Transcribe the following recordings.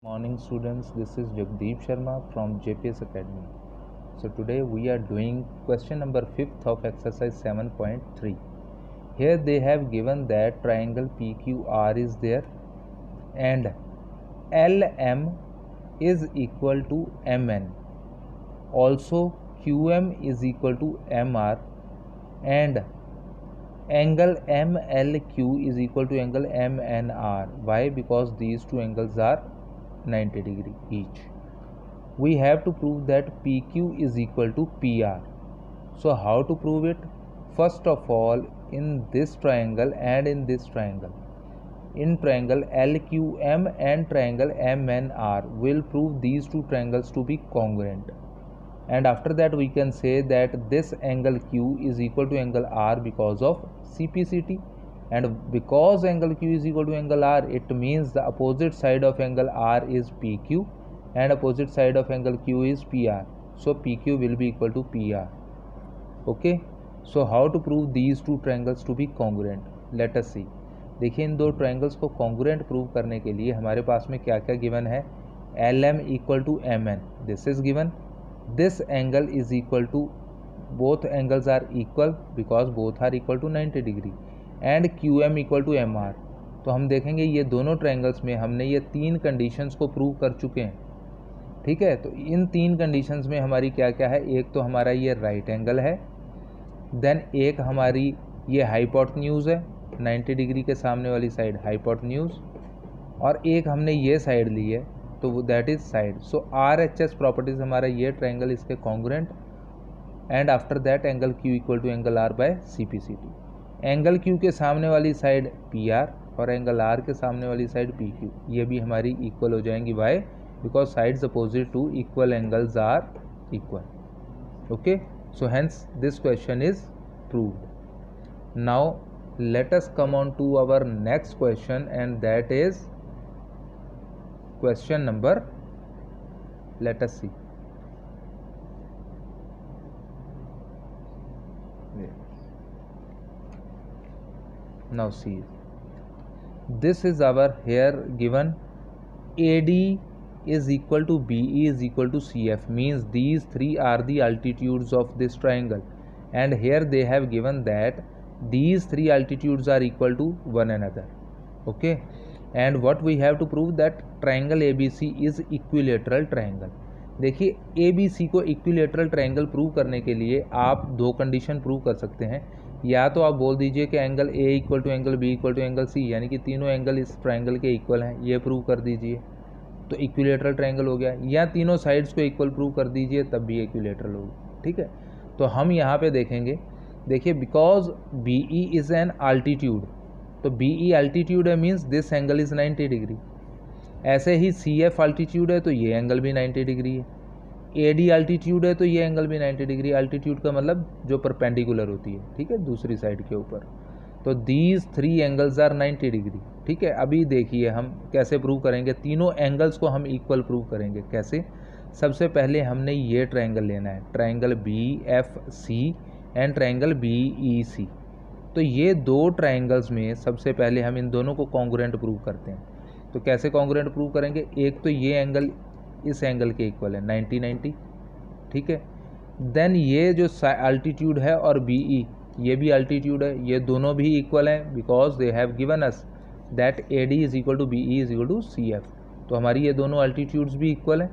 Morning students, this is Jagdeep Sharma from JPS Academy. So today we are doing question number 5th of exercise 7.3. Here they have given that triangle PQR is there and LM is equal to MN. Also QM is equal to MR and angle MLQ is equal to angle MNR. Why? Because these two angles are 90 degree each. We have to prove that PQ is equal to PR. So how to prove it? First of all, in this triangle and in this triangle, in triangle LQM and triangle MNR, will prove these two triangles to be congruent, and after that we can say that this angle Q is equal to angle R because of CPCT. And because angle Q is equal to angle R, it means the opposite side of angle R is PQ and opposite side of angle Q is PR. So PQ will be equal to PR. Okay, so how to prove these two triangles to be congruent? Let us see. देखिए इन दो triangles को congruent prove करने के लिए हमारे पास में क्या क्या गिवन है. LM equal to MN, this is given. This angle is equal to, both angles are equal because both are equal to 90 degree, and QM equal to MR. तो हम देखेंगे ये दोनों ट्रायंगल्स में हमने ये तीन कंडीशंस को प्रूव कर चुके हैं. ठीक है, तो इन तीन कंडीशंस में हमारी क्या क्या है. एक तो हमारा ये राइट एंगल है, देन एक हमारी ये हाइपोटेन्यूज है, 90 डिग्री के सामने वाली साइड हाइपोटेन्यूज, और एक हमने ये साइड ली है तो वो that is side. So RHS properties हमारा ये ट्रायंगल इसके congruent, and after that angle Q equal to angle R by CPCT. Angle Q के सामने वाली साइड PR और एंगल R के सामने वाली साइड PQ, ये भी हमारी इक्वल हो जाएंगी. Why? Because sides opposite to equal angles are equal. Okay, so hence this question is proved. Now let us come on to our next question, and that is question number, let us see. Now see, this is our here given AD is equal to BE is equal to CF, means these three are the altitudes of this triangle, and here they have given that these three altitudes are equal to one another. Okay, and what we have to prove that triangle ABC is equilateral triangle. देखिए ABC को equilateral triangle prove करने के लिए आप दो condition prove कर सकते हैं. या तो आप बोल दीजिए कि angle A equal to angle B equal to angle C, यानी कि तीनों एंगल इस ट्रायंगल के इक्वल हैं, ये प्रूव कर दीजिए तो इक्विलेटरल ट्रायंगल हो गया. या तीनों साइड्स को इक्वल प्रूव कर दीजिए तब भी इक्विलेटरल होगी. ठीक है, तो हम यहाँ पे देखेंगे. देखिए because BE is an altitude, तो BE आल्टीट्यूड है means this angle is 90 degree. ऐसे ही CF आल्टीट्यूड है तो ये एंगल भी 90 डिग्री है. AD आल्टीट्यूड है तो ये एंगल भी 90 डिग्री. आल्टीट्यूड का मतलब जो परपेंडिकुलर होती है, ठीक है, दूसरी साइड के ऊपर. तो these three angles are 90 degree. ठीक है, अभी देखिए हम कैसे प्रूव करेंगे. तीनों एंगल्स को हम इक्वल प्रूव करेंगे. कैसे? सबसे पहले हमने ये ट्रायंगल लेना है, triangle BFC and triangle BEC. तो ये दो ट्रायंगल्स में सबसे पहले हम इन दोनों को कॉन्ग्रुएंट प्रूव करते हैं. तो कैसे कॉन्ग्रुएंट प्रूव करेंगे? एक तो ये एंगल इस एंगल के इक्वल है 90-90. ठीक है, देन ये जो अल्टीट्यूड है और BE ये भी अल्टीट्यूड है, ये दोनों भी इक्वल हैं because they have given us that AD is equal to BE is equal to CF. तो हमारी ये दोनों अल्टीट्यूड्स भी इक्वल हैं,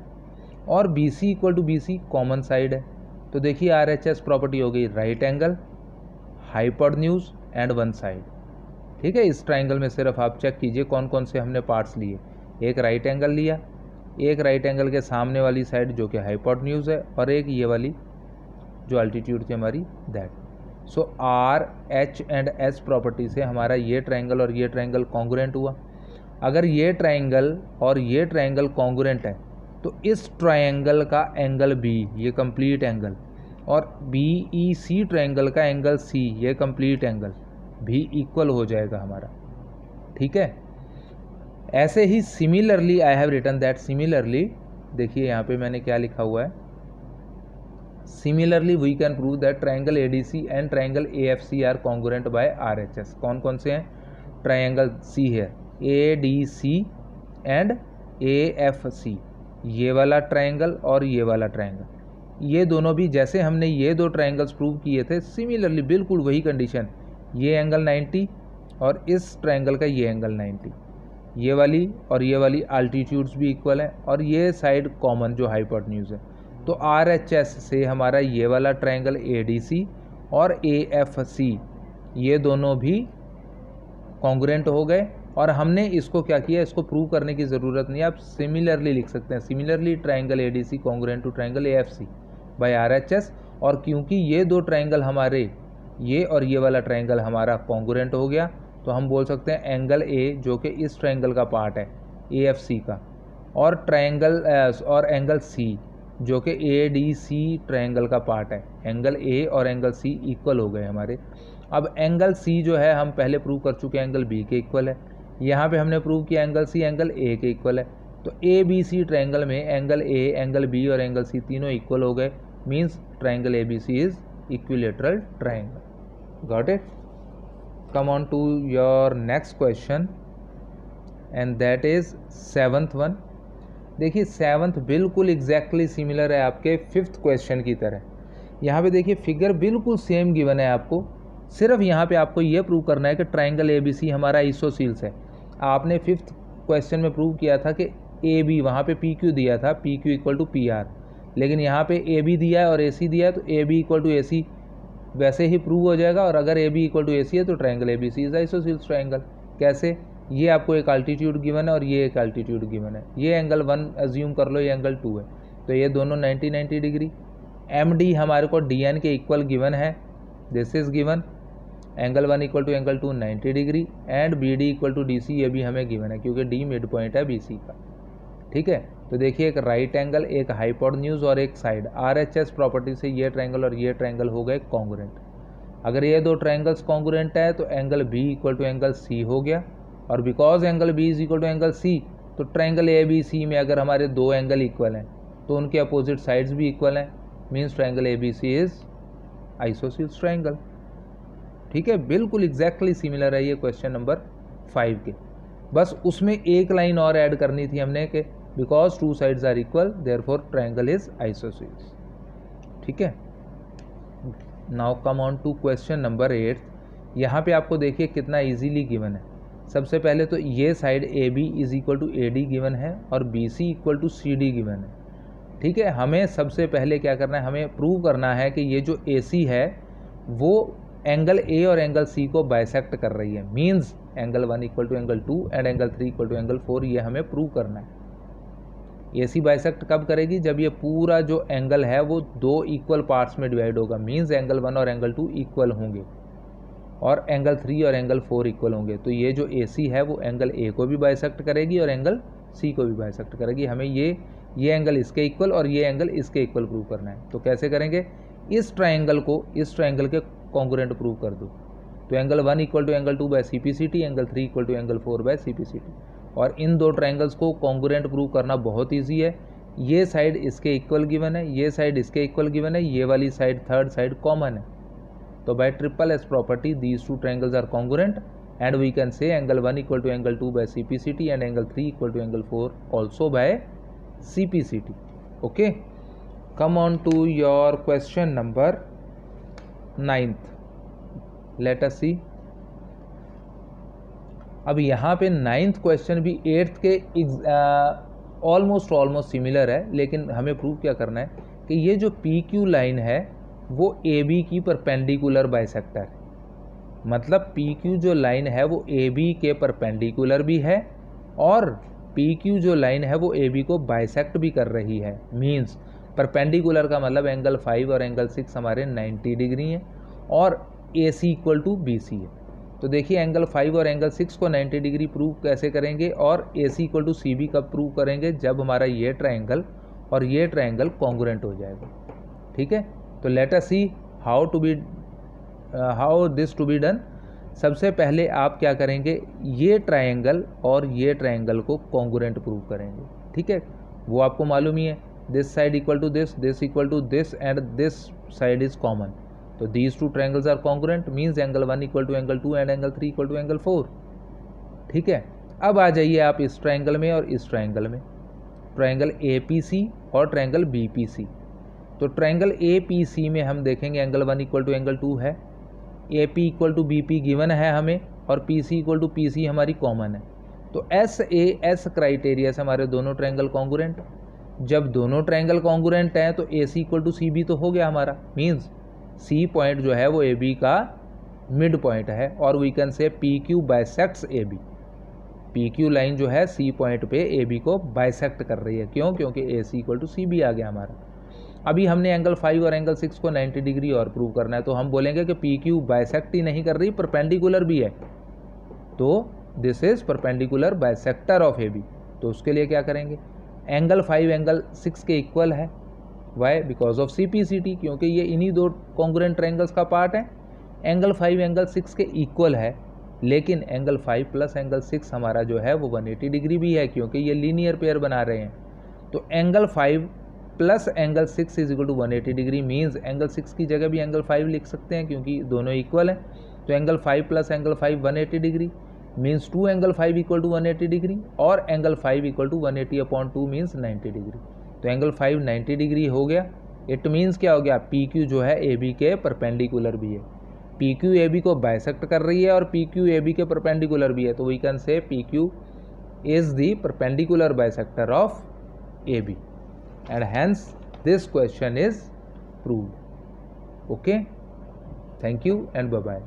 और BC equal to BC common side है. तो देखिए RHS प्रॉपर्टी हो गई right angle, hypotenuse and one side. ठीक है, इस ट्रायंगल में सिर्फ आप चेक कीजिए कौन कौन से हमने पार्ट्स लिए. एक राइट एंगल लिया, एक राइट एंगल के सामने वाली साइड जो कि हाइपोटेन्यूज है, और एक ये वाली जो अल्टीट्यूड थी हमारी that. So RH and S property से हमारा ये ट्रायंगल और ये ट्रायंगल कॉन्ग्रुएंट हुआ. अगर ये ट्रायंगल और ये ट्रायंगल कॉन्ग्रुएंट है तो इस ट्रायंगल का एंगल B ये कंप्लीट एंगल, और BEC ट्रायंगल का एंगल C ये कंप्लीट एंगल भी इक्वल हो जाएगा हमारा. ठीक है, ऐसे ही similarly I have written that similarly, देखिए यहाँ पे मैंने क्या लिखा हुआ है. Similarly we can prove that triangle ADC and triangle AFC are congruent by RHS. कौन कौन से हैं? ट्रायंगल C है ADC एंड AFC, ये वाला ट्रायंगल और ये वाला ट्रायंगल, ये दोनों भी जैसे हमने ये दो ट्रायंगल्स प्रूव किए थे सिमिलरली बिल्कुल वही कंडीशन, ये एंगल 90 और इस ट्रायंगल का ये एंगल 90, ये वाली और ये वाली अल्टीट्यूड्स भी इक्वल हैं और ये साइड कॉमन जो हाइपोटेन्यूज है। तो RHS से हमारा ये वाला ट्रायंगल ADC और AFC ये दोनों भी कॉन्ग्रुएंट हो गए और हमने इसको क्या किया, इसको प्रूव करने की ज़रूरत नहीं, आप सिमिलरली लिख सकते हैं, similarly triangle ADC congruent to triangle AFC by RHS। और क्योंकि ये दो ट्रायंगल हमारे, ये और ये वाला ट्रायंगल हमारा कॉन्ग्रुएंट हो गया, तो हम बोल सकते हैं एंगल A जो कि इस ट्रायंगल का पार्ट है AFC का, और ट्रायंगल और एंगल C जो कि ADC ट्रायंगल का पार्ट है, एंगल A और एंगल C इक्वल हो गए हमारे। अब एंगल C जो है हम पहले प्रूव कर चुके हैं एंगल B के इक्वल है, यहाँ पे हमने प्रूव किया एंगल C एंगल A के इक्वल है। तो ABC ट्रायंगल में एंगल A, एंगल B और एंगल C तीनों इक्वल हो गए, means triangle ABC is equilateral triangle. Got it? Come on to your next question and that is 7th one. देखिए 7th बिल्कुल एग्जैक्टली सिमिलर है आपके 5th question की तरह। यहाँ पे देखिए फिगर बिल्कुल सेम गिवन है आपको, सिर्फ यहाँ पे आपको ये प्रूव करना है कि ट्रायंगल ABC हमारा आइसोसील्स है। आपने 5th क्वेश्चन में प्रूव किया था कि AB वहाँ पे PQ दिया था, PQ इक्वल टू PR, लेकिन यहाँ पे AB दिया है और AC दिया है, तो AB इक्वल टू AC वैसे ही प्रूव हो जाएगा। और अगर AB इक्वल टू AC है तो triangle ABC is isosceles triangle. कैसे? ये आपको एक अल्टीट्यूड गिवन है और ये एक अल्टीट्यूड गिवन है, ये एंगल 1 एज्यूम कर लो, ये एंगल 2 है, तो ये दोनों 90 डिग्री। MD हमारे को DN के इक्वल गिवन है, this is given, angle 1 equal to angle 2 90 degree, and BD equal to DC ये भी हमें गिवन है क्योंकि D मिड पॉइंट है BC का। ठीक है, तो देखिए एक राइट एंगल, एक हाइपोटेन्यूज और एक साइड, RHS प्रॉपर्टी से ये ट्रायंगल और ये ट्रायंगल हो गए कॉन्ग्रुएंट। अगर ये दो ट्रायंगल्स कॉन्ग्रुएंट है तो angle B equal to angle C हो गया, और because angle B is equal to angle C, तो ट्रायंगल ABC में अगर हमारे दो एंगल इक्वल हैं तो उनके अपोजिट साइड्स भी इक्वल हैं, means triangle ABC is isosceles triangle. ठीक है, बिल्कुल एग्जैक्टली सिमिलर है ये क्वेश्चन नंबर 5 के। बस उसमें एक लाइन और ऐड करनी थी हमने कि because two sides are equal therefore triangle is isosceles. ठीक है, now come on to question number 8। यहाँ पे आपको देखिए कितना इजीली गिवन है। सबसे पहले तो ये side AB is equal to AD given है और BC equal to CD given है। ठीक है, हमें सबसे पहले क्या करना है, हमें प्रूव करना है कि ये जो AC है वो एंगल A और एंगल C को बाइसेक्ट कर रही है, means angle 1 equal to angle 2 and angle 3 equal to angle 4, ये हमें प्रूव करना है। AC बाइसेक्ट कब करेगी? जब ये पूरा जो एंगल है वो दो इक्वल पार्ट्स में डिवाइड होगा, मीन्स एंगल 1 और एंगल 2 इक्वल होंगे और एंगल 3 और एंगल 4 इक्वल होंगे। तो ये जो AC है वो एंगल A को भी बाइसेक्ट करेगी और एंगल C को भी बाइसेक्ट करेगी। हमें ये एंगल इसके इक्वल और ये एंगल इसके इक्वल प्रूव करना है। तो कैसे करेंगे? इस ट्रायंगल को इस ट्रायंगल के कॉन्ग्रुएंट प्रूव कर दो। तो angle 1 equal to angle 2 by CPCT, angle 3 equal to angle 4 by CPCT। और इन दो ट्रायंगल्स को कॉन्ग्रुएंट प्रूव करना बहुत ईजी है। ये साइड इसके इक्वल गिवन है, ये साइड इसके इक्वल गिवन है, ये वाली साइड थर्ड साइड कॉमन है। तो by triple S property these two triangles are congruent and we can say angle 1 equal to angle 2 by CPCT and angle 3 equal to angle 4 also by CPCT। Okay, come on to your question number 9th। Let us see. अब यहाँ पे 9th question भी 8th के almost similar है, लेकिन हमें prove क्या करना है कि ये जो PQ लाइन है वो AB की परपेंडिकुलर बाइसेक्टर है। मतलब PQ जो लाइन है वो AB के परपेंडिकुलर भी है और PQ जो लाइन है वो AB को बाइसेक्ट भी कर रही है। मींस परपेंडिकुलर का मतलब एंगल 5 और एंगल 6 हमारे 90 डिग्री हैं और AC इक्वल टू BC है। तो देखिए एंगल 5 और एंगल 6 को 90 डिग्री प्रूव कैसे करेंगे और AC इक्वल टू CB कब प्रूव करेंगे? जब हमारा ये ट्रायंगल और ये ट्रायंगल कॉन्ग्रुएंट हो जाएगा। ठीक है, तो let us see how this to be done. सबसे पहले आप क्या करेंगे, ये ट्रायंगल और ये ट्रायंगल को कॉन्ग्रुएंट प्रूव करेंगे। ठीक है, वो आपको मालूम ही है, this side equal to this equal to this and this side is common. तो these two triangles are congruent means angle 1 equal to angle 2 and angle 3 equal to angle 4। ठीक है, अब आ जाइए आप इस ट्रायंगल में और इस ट्रायंगल में। ट्रायंगल APC और ट्रायंगल BPC। तो ट्रायंगल APC में हम देखेंगे एंगल 1 इक्वल टू एंगल 2 है, AP equal to BP given है हमें, और PC इक्वल टू PC हमारी कॉमन है। तो SAS क्राइटेरिया से हमारे दोनों ट्रायंगल कॉन्ग्रुएंट। जब दोनों ट्रायंगल कॉन्ग्रुएंट हैं तो AC इक्वल टू CB तो हो गया हमारा, मीन्स C पॉइंट जो है वो AB का मिड पॉइंट है, और we can say PQ bisects AB। PQ line जो है C पॉइंट पे AB को बाइसेक्ट कर रही है, क्यों? क्योंकि AC इक्वल टू CB आ गया हमारा। अभी हमने एंगल 5 और एंगल 6 को 90 डिग्री और प्रूव करना है, तो हम बोलेंगे कि PQ बाइसेक्ट ही नहीं कर रही, परपेंडिकुलर भी है, तो this is perpendicular bisector of AB। तो उसके लिए क्या करेंगे, एंगल 5 एंगल 6 के इक्वल है। वाई? बिकॉज ऑफ CPCT, क्योंकि ये इन्हीं दो कॉन्ग्रुएंट ट्रायंगल्स का पार्ट है। एंगल 5 एंगल 6 के इक्वल है, लेकिन एंगल 5 प्लस एंगल 6 हमारा जो है वो 180 डिग्री भी है, क्योंकि ये लीनियर पेयर बना रहे हैं। तो angle 5 plus angle 6 is equal to 180 degree, means angle 6 की जगह भी एंगल 5 लिख सकते हैं, क्योंकि दोनों इक्वल हैं। तो angle 5 plus angle 5 180 degree, means 2 angle 5 equal to 180 degree, और angle 5 equal to 180/2 means 90 degree. तो एंगल 5 90 डिग्री हो गया। इट मीन्स क्या हो गया, PQ जो है AB के परपेंडिकुलर भी है। PQ AB को बाइसेक्ट कर रही है, और PQ AB के परपेंडिकुलर भी है, तो we can say PQ is the perpendicular bisector of AB, and hence this question is proved. Okay, thank you and bye bye.